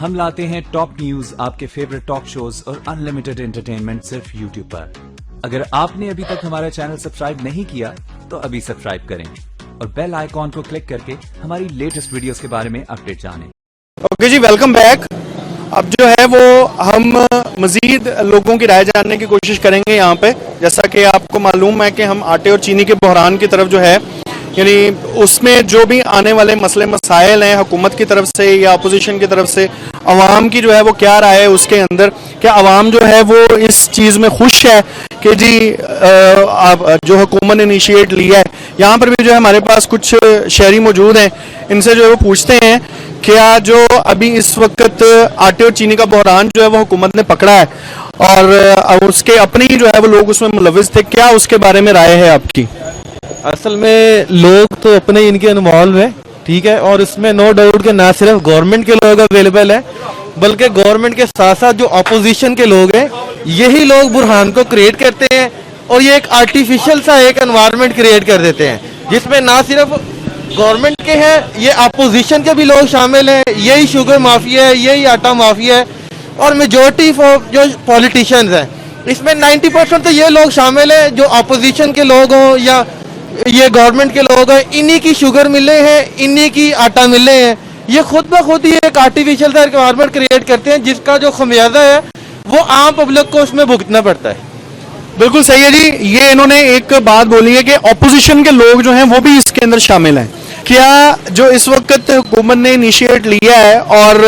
हम लाते हैं top news, आपके फेवरेट टॉक शोज और अनलिमिटेड एंटरटेनमेंट सिर्फ यूट्यूब पर। अगर आपने अभी तक हमारा चैनल सब्सक्राइब नहीं किया तो अभी सब्सक्राइब करें और बेल आइकॉन को क्लिक करके हमारी लेटेस्ट वीडियोस के बारे में अपडेट जानें। ओके जी, वेलकम बैक। अब जो है वो हम मजीद लोगों की राय जानने की कोशिश करेंगे यहाँ पे। जैसा कि आपको मालूम है कि हम आटे और चीनी के बहरान की तरफ जो है, यानी उसमें जो भी आने वाले मसले मसाइल हैं हुकूमत की तरफ से या अपोजिशन की तरफ से, अवाम की जो है वो क्या राय है उसके अंदर, क्या अवाम जो है वो इस चीज़ में खुश है कि जी जो हुकूमत ने इनिशिएट लिया है। यहाँ पर भी जो है हमारे पास कुछ शहरी मौजूद हैं, इनसे जो है वो पूछते हैं क्या जो अभी इस वक्त आटे और चीनी का बहरान जो है वो हुकूमत ने पकड़ा है और उसके अपने ही जो है वो लोग उसमें मुलविस थे, क्या उसके बारे में राय है आपकी? असल में लोग तो अपने इनके इन्वॉल्व है, ठीक है, और इसमें नो डाउट के ना सिर्फ गवर्नमेंट के लोग अवेलेबल है बल्कि गवर्नमेंट के साथ साथ जो अपोजिशन के लोग हैं यही लोग बुरहान को क्रिएट करते हैं और ये एक आर्टिफिशियल सा एक एनवायरनमेंट क्रिएट कर देते हैं जिसमें ना सिर्फ गवर्नमेंट के हैं, ये अपोजिशन के भी लोग शामिल हैं। यही शुगर माफिया है, यही आटा माफिया है और मेजोरिटी ऑफ जो पॉलिटिशियंस हैं इसमें 90% तो ये लोग शामिल हैं जो अपोजिशन के लोग हों या ये गवर्नमेंट के लोग हैं। इन्हीं की शुगर मिले हैं, इन्हीं की आटा मिले हैं। ये खुद ब खुद ही एक आर्टिफिशियल सा एनवायरनमेंट क्रिएट करते हैं जिसका जो खमियाजा है वो आम पब्लिक को उसमें भुगतना पड़ता है। बिल्कुल सही है जी। ये इन्होंने एक बात बोली है कि ऑपोजिशन के लोग जो हैं वो भी इसके अंदर शामिल हैं। क्या जो इस वक्त हुकूमत ने इनिशिएट लिया है और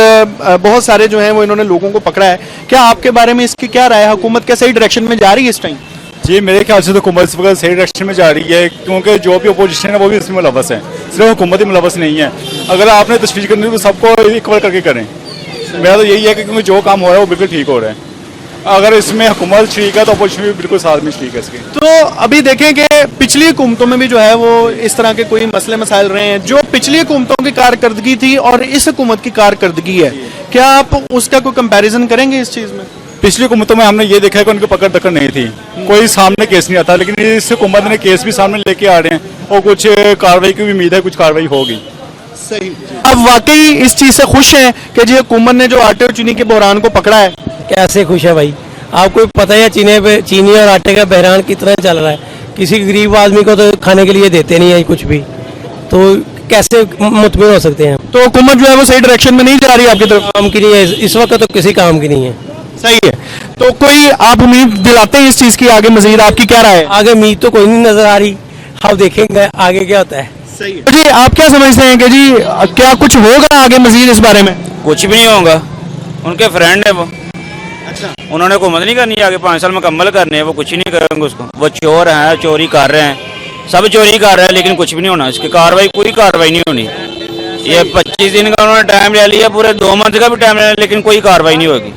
बहुत सारे जो हैं वो इन्होंने लोगों को पकड़ा है, क्या आपके बारे में इसकी क्या राय है? हुकूमत क्या सही डायरेक्शन में जा रही है इस टाइम? जी, मेरे ख्याल से तो हुकूमत इस वक्त सही डायरेक्शन में जा रही है क्योंकि जो भी अपोजिशन है वो भी इसमें मुलवस है, सिर्फ हुकूमत ही मुलवस नहीं है। अगर आपने तशवीश करनी तो सबको इक्वल करके करें। मेरा तो यही है कि क्योंकि जो काम हो रहा है वो बिल्कुल ठीक हो रहा है। अगर इसमें हुकूमत ठीक है तो अपोजिशन भी बिल्कुल साथ में ठीक है इसके। तो अभी देखें कि पिछली हुकूमतों में भी जो है वो इस तरह के कोई मसले मसाइल रहे हैं, जो पिछली हुकूमतों की कारकर्दगी थी और इस हुकूमत की कारकर्दगी है, क्या आप उसका कोई कंपैरिजन करेंगे इस चीज़ में? पिछली हुकूमतों में हमने ये देखा है कि उनकी पकड़ दकड़ नहीं थी, कोई सामने केस नहीं आता, लेकिन इस हुकूमत ने केस भी सामने लेके आ रहे हैं और कुछ कार्रवाई की भी उम्मीद है, कुछ कार्रवाई होगी। सही। अब वाकई इस चीज़ से खुश हैं कि जी हुकूमत ने जो आटे और चीनी के बहरान को पकड़ा है? कैसे खुश है भाई, आपको पता है चीनी और आटे का बहरान कितना चल रहा है। किसी गरीब आदमी को तो खाने के लिए देते नहीं है कुछ भी, तो कैसे मुतमिन हो सकते हैं? तो हुकूमत जो है वो सही डायरेक्शन में नहीं जा रही आपकी तरफ? काम की नहीं है इस वक्त, तो किसी काम की नहीं है। सही है। तो कोई आप उम्मीद दिलाते हैं इस चीज़ की आगे मजीद? आपकी क्या राय है? आगे उम्मीद तो कोई नहीं नजर आ रही, अब देखेंगे आगे क्या होता है। सही है जी। आप क्या समझते हैं कि जी क्या कुछ होगा आगे मजीद इस बारे में? कुछ भी नहीं होगा, उनके फ्रेंड है वो। अच्छा, उन्होंने हुकूमत नहीं करनी है, आगे 5 साल मुकम्मल करने हैं, वो कुछ ही नहीं करेंगे उसको। वो चोर हैं, चोरी कर रहे हैं, सब चोरी कर रहे हैं, लेकिन कुछ भी नहीं होना इसकी कार्रवाई, कोई कार्रवाई नहीं होनी। ये 25 दिन का उन्होंने टाइम ले लिया, पूरे 2 मंथ का भी टाइम ले लिया, लेकिन कोई कार्रवाई नहीं होगी।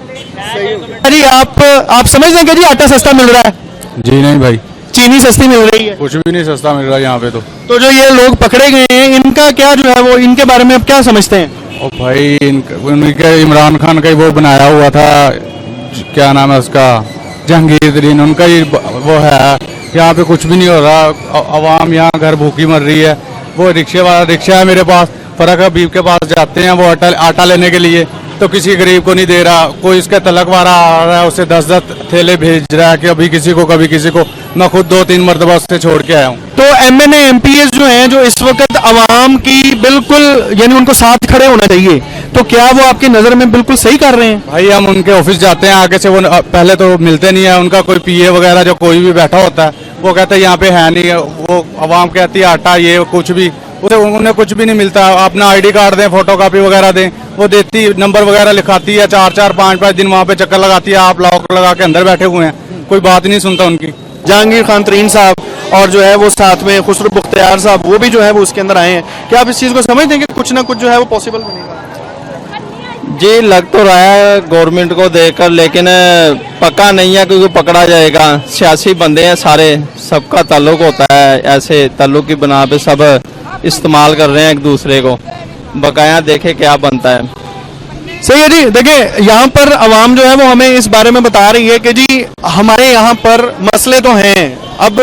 अरे आप समझ रहे हैं कि जी आटा सस्ता मिल रहा है? जी नहीं भाई, चीनी सस्ती मिल रही है, कुछ भी नहीं सस्ता मिल रहा है यहाँ पे। तो जो ये लोग पकड़े गए हैं इनका क्या जो है वो, इनके बारे में आप क्या समझते हैं? और भाई उनके इमरान खान का ही वो बनाया हुआ था, क्या नाम है उसका, जहांगीर तरीन, उनका ही वो है। यहाँ पे कुछ भी नहीं हो रहा, आवाम यहाँ घर भूखी मर रही है। वो रिक्शा है मेरे पास, फरक हबीब के पास जाते हैं वो आटा लेने के लिए, तो किसी गरीब को नहीं दे रहा। कोई इसका तलक वाला आ रहा है, उसे 10-10 थैले भेज रहा है कि अभी किसी को कभी किसी को। मैं खुद 2-3 मरतबा उससे छोड़ के आया हूँ। तो MNA MPs जो हैं जो इस वक्त अवाम की बिल्कुल यानी उनको साथ खड़े होना चाहिए, तो क्या वो आपकी नज़र में बिल्कुल सही कर रहे हैं? भाई हम उनके ऑफिस जाते हैं, आगे से वो पहले तो मिलते नहीं है। उनका कोई PA वगैरह जो कोई भी बैठा होता है वो कहता है यहाँ पे है नहीं है। वो अवाम कहती है आटा ये कुछ भी, उसे उन्हें कुछ भी नहीं मिलता। अपना ID कार्ड दें, फोटोकॉपी वगैरह दें, वो देती, नंबर वगैरह लिखाती है, 4-4 5-5 दिन वहाँ पे चक्कर लगाती है। आप लॉक लगा के अंदर बैठे हुए हैं, कोई बात नहीं सुनता उनकी। जहांगीर खान तरीन साहब और जो है वो साथ में खुसरो बुख्तियार साहब, वो भी जो है वो उसके अंदर आए हैं। क्या आप इस चीज़ को समझते हैं कि कुछ ना कुछ जो है वो पॉसिबल बनेगा? जी लग तो रहा है गवर्नमेंट को देखकर, लेकिन पक्का नहीं है क्योंकि पकड़ा जाएगा। सियासी बंदे हैं सारे, सबका ताल्लुक होता है, ऐसे ताल्लुक की बना पे सब इस्तेमाल कर रहे हैं एक दूसरे को। बकाया देखे क्या बनता है। सही है जी। देखिए यहाँ पर अवाम जो है वो हमें इस बारे में बता रही है कि जी हमारे यहाँ पर मसले तो हैं, अब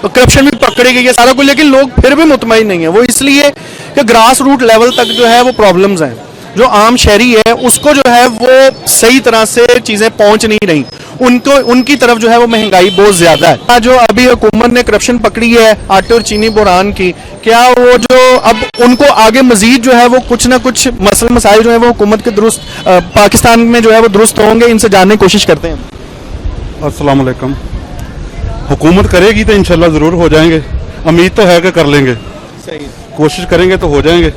करप्शन भी पकड़ी गई है सारा कुछ, लेकिन लोग फिर भी मुतमईन नहीं है। वो इसलिए कि ग्रास रूट लेवल तक जो है वो प्रॉब्लम्स हैं। जो आम शहरी है उसको जो है वो सही तरह से चीजें पहुंच नहीं रही, उनको उनकी तरफ जो है वो महंगाई बहुत ज्यादा है। जो अभी हुकूमत ने करप्शन पकड़ी है आटे और चीनी बहरान की, क्या वो जो अब उनको आगे मजीद जो है वो कुछ ना कुछ मसले मसाइल जो है वो हुकूमत के दुरुस्त पाकिस्तान में जो है वो दुरुस्त होंगे, इनसे जानने की कोशिश करते हैं। अस्सलाम वालेकुम। हुकूमत करेगी तो इंशाल्लाह ज़रूर हो जाएंगे, उम्मीद तो है कि कर लेंगे। सही। कोशिश करेंगे तो हो जाएंगे,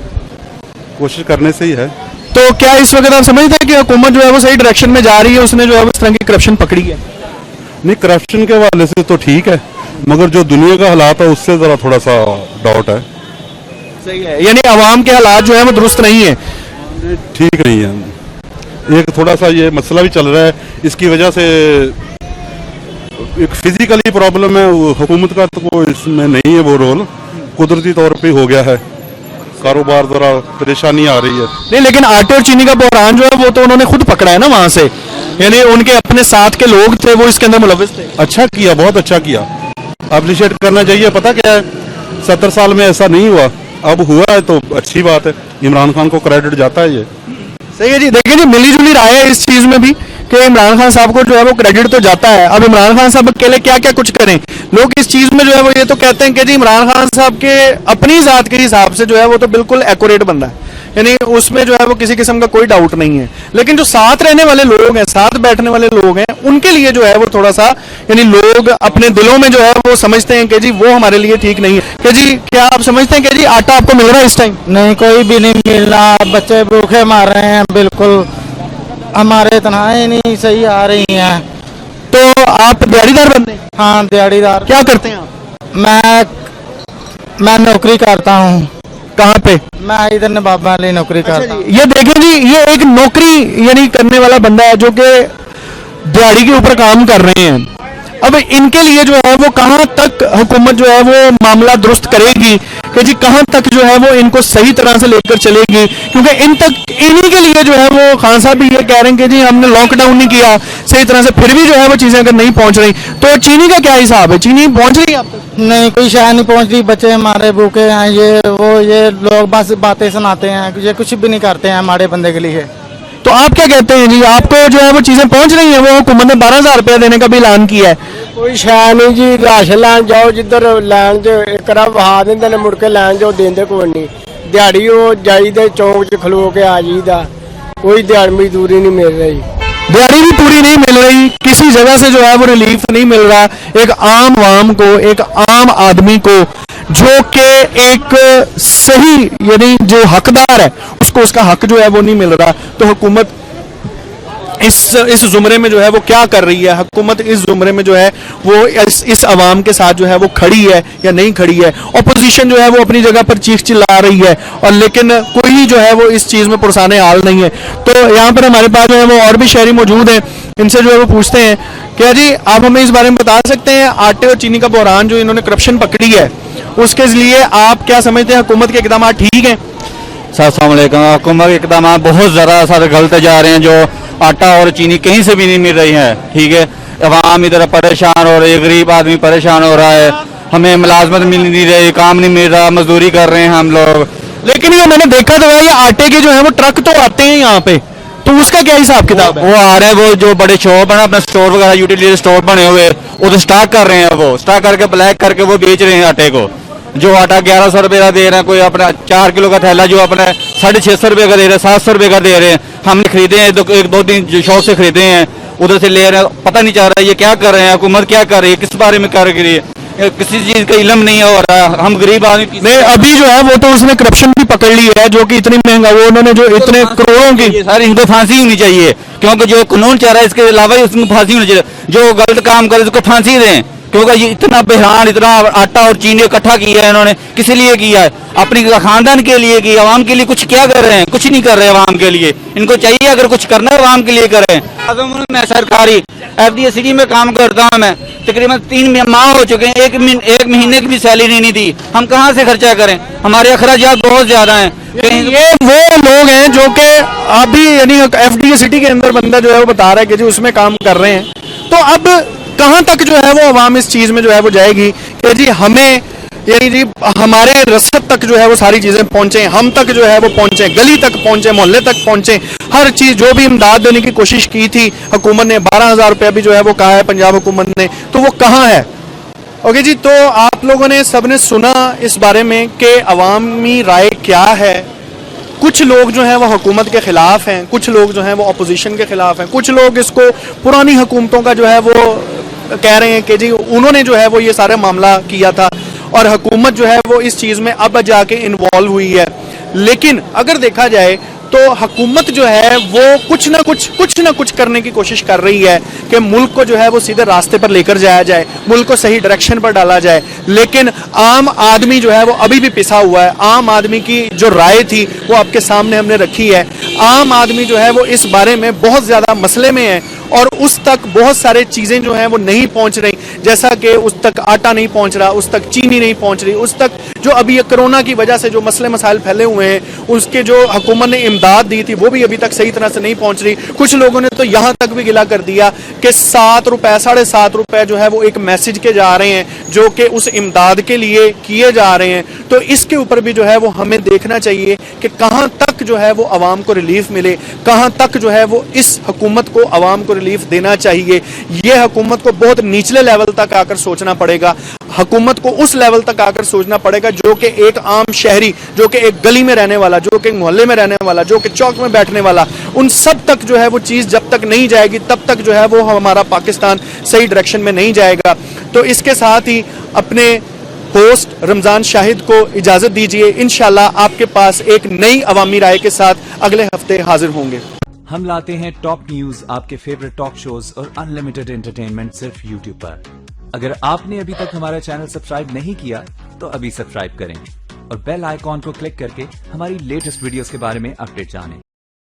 कोशिश करने से ही है। तो क्या इस वक्त आप समझते हैं कि हुकूमत जो है वो सही डायरेक्शन में जा रही है, उसने जो है वो इस तरह की करप्शन पकड़ी है? नहीं, करप्शन के हवाले से तो ठीक है, मगर जो दुनिया का हालात है उससे ज़रा थोड़ा सा डाउट है। सही है, यानी आवाम के हालात जो है वो दुरुस्त नहीं है, ठीक नहीं है। एक थोड़ा सा ये मसला भी चल रहा है, इसकी वजह से एक फिजिकली प्रॉब्लम है, हुकूमत का तो वो इसमें नहीं है वो रोल, कुदरती तौर पे हो गया है, कारोबार जरा परेशानी आ रही है। नहीं लेकिन आटे और चीनी का बहरान जो है वो तो उन्होंने खुद पकड़ा है ना वहां से, यानी उनके अपने साथ के लोग थे वो इसके अंदर मुलविस थे। अच्छा किया, बहुत अच्छा किया, अप्रिशिएट करना चाहिए। पता क्या है, 70 साल में ऐसा नहीं हुआ, अब हुआ है तो अच्छी बात है, इमरान खान को क्रेडिट जाता है ये। सही है जी। देखिए जी, मिली जुली राय है इस चीज में भी कि इमरान खान साहब को जो है वो क्रेडिट तो जाता है। अब इमरान खान साहब अकेले क्या क्या कुछ करें, लोग इस चीज में जो है वो ये तो कहते हैं कि जी इमरान खान साहब के अपनी जात के हिसाब से जो है वो तो बिल्कुल एक्यूरेट बंदा है, यानी उसमें जो है वो किसी किस्म का कोई डाउट नहीं है। लेकिन जो साथ रहने वाले लोग हैं, साथ बैठने वाले लोग हैं, उनके लिए जो है वो थोड़ा सा, यानी लोग अपने दिलों में जो है वो समझते हैं कि जी वो हमारे लिए ठीक नहीं है। कि जी क्या आप समझते हैं कि जी आटा आपको मिल रहा है इस टाइम? नहीं, कोई भी नहीं मिल रहा, बच्चे भूखे मार रहे हैं, बिल्कुल हमारे तनख्वाहें नहीं सही आ रही हैं। तो आप दिहाड़ीदार बंदे हैं? हाँ, दिहाड़ीदार। क्या करते हैं आप? मैं नौकरी करता हूँ। कहाँ पे? मैं इधर नवाबा वाली नौकरी करता हूँ। ये देखें जी, ये एक नौकरी यानी करने वाला बंदा है जो कि दिहाड़ी के ऊपर काम कर रहे हैं। अब इनके लिए जो है वो कहाँ तक हुकूमत जो है वो मामला दुरुस्त करेगी, कि जी कहाँ तक जो है वो इनको सही तरह से लेकर चलेगी, क्योंकि इन्हीं के लिए जो है वो खान साहब भी ये कह रहे हैं कि जी हमने लॉकडाउन नहीं किया सही तरह से, फिर भी जो है वो चीजें अगर नहीं पहुंच रही तो चीनी का क्या हिसाब है? चीनी पहुंच रही है आप तक? नहीं, कोई शायद नहीं पहुंच रही, बच्चे हमारे भूखे हैं, ये लोग बस बातें सुनाते हैं, ये कुछ भी नहीं करते हैं हमारे बंदे के लिए। तो आप क्या कहते हैं जी, आपको जो है वो चीजें पहुंच रही हैं? वो हुकूमत ने 12,000 रुपया देने का भी ऐलान किया है। कोई शै नहीं जी, राशन लैन जाओ जिधर लैन च एक बार वहा देंगे मुड़ के लैन जाओ देंगे कोई नहीं, दिहाड़ी वो जाइए चौक च खलो के आ जाइदा, कोई दिहाड़ी मजदूरी नहीं मिल रही, दिहाड़ी भी पूरी नहीं मिल रही, किसी जगह से जो है वो रिलीफ नहीं मिल रहा एक आम आवाम को, एक आम आदमी को जो कि एक सही यानी जो हकदार है उसको उसका हक जो है वो नहीं मिल रहा। तो हुकूमत इस जुमरे में जो है वो क्या कर रही है? हुकूमत इस जुमरे में जो है वो इस अवाम के साथ जो है वो खड़ी है या नहीं खड़ी है? अपोजिशन जो है वो अपनी जगह पर चीख चिल्ला रही है और लेकिन कोई जो है वो इस चीज में पुरसाने हाल नहीं है। तो यहाँ पर हमारे पास जो है वो और भी शहरी मौजूद हैं, इनसे जो है वो पूछते हैं, क्या जी आप हमें इस बारे में बता सकते हैं आटे और चीनी का बहरान जो इन्होंने करप्शन पकड़ी है उसके लिए आप क्या समझते हैं, हुकूमत के इकदाम ठीक हैं? अस्सलाम वालेकुम। हुकूमत के इक़दाम बहुत ज़्यादा सारे गलत जा रहे हैं, जो आटा और चीनी कहीं से भी नहीं मिल रही है, ठीक है। अवाम इधर परेशान हो रही है, गरीब आदमी परेशान हो रहा है, हमें मुलाजमत मिल नहीं रही, काम नहीं मिल रहा, मजदूरी कर रहे हैं हम लोग। लेकिन ये मैंने देखा तो है ये आटे के जो है वो ट्रक तो आते हैं यहाँ पे, तो उसका क्या हिसाब किताब है? वो आ रहे हैं, वो जो बड़े शॉप है ना, अपना स्टोर वगैरह यूटिलिटी स्टोर बने हुए, वो तो स्टॉक कर रहे हैं, वो स्टॉक करके ब्लैक करके वो बेच रहे हैं आटे को। जो आटा 1100 रुपये का दे रहे हैं, कोई अपना 4 किलो का थैला जो अपना 650 रुपये का दे रहे हैं, 700 रुपये का दे रहे हैं। हमने खरीदे हैं, एक दो दिन जो शॉप से खरीदे हैं, उधर से ले रहे हैं, पता नहीं चल रहा है ये क्या कर रहे हैं, हुकूमत क्या कर रही है, किस बारे में कर रही है, किसी चीज का इल्म नहीं हो रहा। हम गरीब आदमी नहीं, अभी जो है वो तो उसने करप्शन भी पकड़ ली है जो कि इतनी महंगा, वो उन्होंने जो इतने करोड़ों की, सर इनको फांसी होनी चाहिए, क्योंकि जो कानून चल रहा है इसके अलावा उसको फांसी होनी चाहिए। जो गलत काम करे उसको फांसी दें, क्योंकि ये इतना बहरान, इतना आटा और चीनी इकट्ठा किया है इन्होंने, किस लिए किया है? अपनी खानदान के लिए किया, आवाम के लिए कुछ क्या कर रहे हैं? कुछ नहीं कर रहे आवाम के लिए। इनको चाहिए अगर कुछ करना है आवाम के लिए करें। मैं सरकारी FDA सिटी में काम करता हूँ, मैं तकरीबन 3 माह हो चुके हैं, एक महीने की भी सैलरी नहीं दी। हम कहाँ से खर्चा करें? हमारे अखराजात बहुत ज्यादा हैं। ये वो लोग हैं जो कि अभी यानी FDA सिटी के अंदर बंदा जो है वो बता रहा है कि जी उसमें काम कर रहे हैं। तो अब कहाँ तक जो है वो अवाम इस चीज में जो है वो जाएगी कि जी हमें यानी जी हमारे रसद तक जो है वो सारी चीजें पहुंचे, हम तक जो है वो पहुंचे, गली तक पहुंचे, मोहल्ले तक पहुंचे, हर चीज जो भी इमदाद देने की कोशिश की थी हुकूमत ने, 12,000 रुपया भी जो है वो कहा है पंजाब हुकूमत ने, तो वो कहाँ है? ओके जी, तो आप लोगों ने सबने सुना इस बारे में कि अवामी राय क्या है। कुछ लोग जो हैं वो हुकूमत के खिलाफ हैं, कुछ लोग जो हैं वो अपोजिशन के खिलाफ हैं, कुछ लोग इसको पुरानी हुकूमतों का जो है वो कह रहे हैं कि जी उन्होंने जो है वो ये सारा मामला किया था और हुकूमत जो है वो इस चीज़ में अब जाके इन्वॉल्व हुई है। लेकिन अगर देखा जाए तो हुकूमत जो है वो कुछ ना कुछ करने की कोशिश कर रही है कि मुल्क को जो है वो सीधे रास्ते पर लेकर जाया जाए, मुल्क को सही डायरेक्शन पर डाला जाए। लेकिन आम आदमी जो है वो अभी भी पिसा हुआ है। आम आदमी की जो राय थी वो आपके सामने हमने रखी है। आम आदमी जो है वो इस बारे में बहुत ज़्यादा मसले में है और उस तक बहुत सारे चीज़ें जो हैं वो नहीं पहुंच रही, जैसा कि उस तक आटा नहीं पहुंच रहा, उस तक चीनी नहीं पहुंच रही, उस तक जो अभी ये कोरोना की वजह से जो मसले मसाइल फैले हुए हैं उसके जो हुकूमत ने इमदाद दी थी वो भी अभी तक सही तरह से नहीं पहुंच रही। कुछ लोगों ने तो यहाँ तक भी गिला कर दिया कि 7 रुपए 7.5 रुपए जो है वो एक मैसेज के जा रहे हैं जो कि उस इमदाद के लिए किए जा रहे हैं। तो इसके ऊपर भी जो है वो हमें देखना चाहिए कि कहाँ तक जो है वो आवाम को रिलीफ मिले, कहाँ तक जो है वो इस हुकूमत को आवाम को रिलीफ देना चाहिए। ये हुकूमत को बहुत निचले लेवल तक आकर सोचना पड़ेगा, हुकूमत को उस लेवल तक आकर सोचना पड़ेगा जो कि एक आम शहरी, जो कि एक गली में रहने वाला, जो कि मोहल्ले में रहने वाला, जो कि चौक में बैठने वाला, उन सब तक जो है वो चीज़ जब तक नहीं जाएगी तब तक जो है वो हमारा पाकिस्तान सही डायरेक्शन में नहीं जाएगा। तो इसके साथ ही अपने होस्ट रमज़ान शाहिद को इजाज़त दीजिए। इंशाल्लाह आपके पास एक नई अवामी राय के साथ अगले हफ्ते हाजिर होंगे। हम लाते हैं टॉप न्यूज, आपके फेवरेट टॉक शोज और अनलिमिटेड एंटरटेनमेंट सिर्फ यूट्यूब पर। अगर आपने अभी तक हमारा चैनल सब्सक्राइब नहीं किया तो अभी सब्सक्राइब करें और बेल आइकॉन को क्लिक करके हमारी लेटेस्ट वीडियोस के बारे में अपडेट जानें।